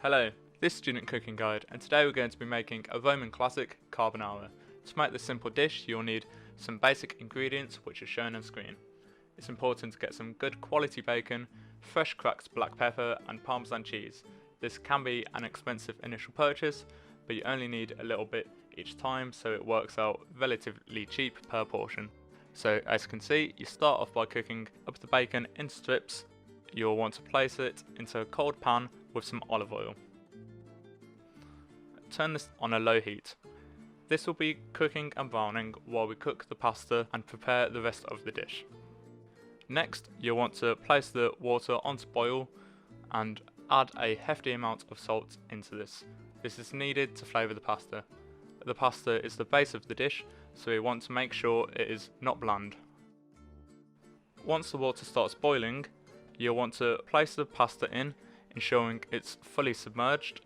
Hello, this is Student Cooking Guide, and today we're going to be making a Roman classic, carbonara. To make this simple dish you'll need some basic ingredients which are shown on screen. It's important to get some good quality bacon, fresh cracked black pepper and Parmesan cheese. This can be an expensive initial purchase, but you only need a little bit each time, so it works out relatively cheap per portion. So as you can see, you start off by cooking up the bacon in strips. You'll want to place it into a cold pan with some olive oil. Turn this on a low heat. This will be cooking and browning while we cook the pasta and prepare the rest of the dish. Next, you'll want to place the water on to boil and add a hefty amount of salt into this. This is needed to flavour the pasta. The pasta is the base of the dish, so we want to make sure it is not bland. Once the water starts boiling, you'll want to place the pasta in, ensuring it's fully submerged,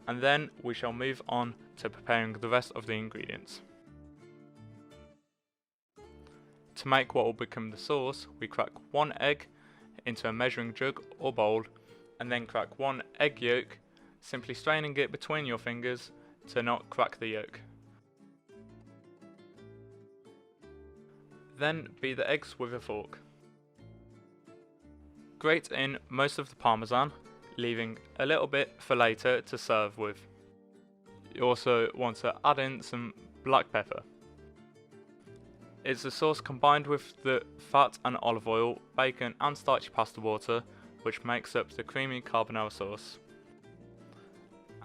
and then we shall move on to preparing the rest of the ingredients. To make what will become the sauce, we crack one egg into a measuring jug or bowl, and then crack one egg yolk, simply straining it between your fingers to not crack the yolk. Then beat the eggs with a fork. Grate in most of the Parmesan, leaving a little bit for later to serve with. You also want to add in some black pepper. It's a sauce combined with the fat and olive oil, bacon and starchy pasta water which makes up the creamy carbonara sauce.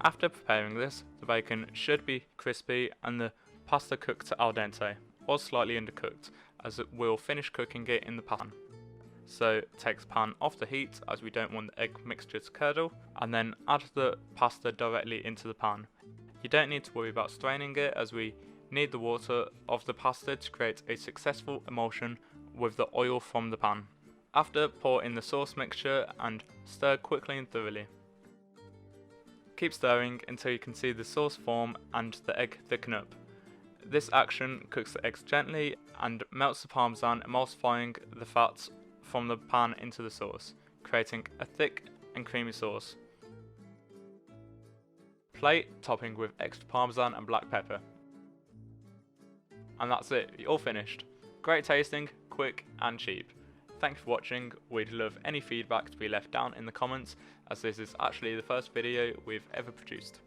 After preparing this, the bacon should be crispy and the pasta cooked al dente, or slightly undercooked, as it will finish cooking it in the pan. So take the pan off the heat as we don't want the egg mixture to curdle, and then add the pasta directly into the pan. You don't need to worry about straining it, as we need the water of the pasta to create a successful emulsion with the oil from the pan. After, pour in the sauce mixture and stir quickly and thoroughly. Keep stirring until you can see the sauce form and the egg thicken up. This action cooks the eggs gently and melts the Parmesan, emulsifying the fats from the pan into the sauce, creating a thick and creamy sauce. Plate, topping with extra Parmesan and black pepper. And that's it, you're all finished. Great tasting, quick and cheap. Thanks for watching. We'd love any feedback to be left down in the comments, as this is actually the first video we've ever produced.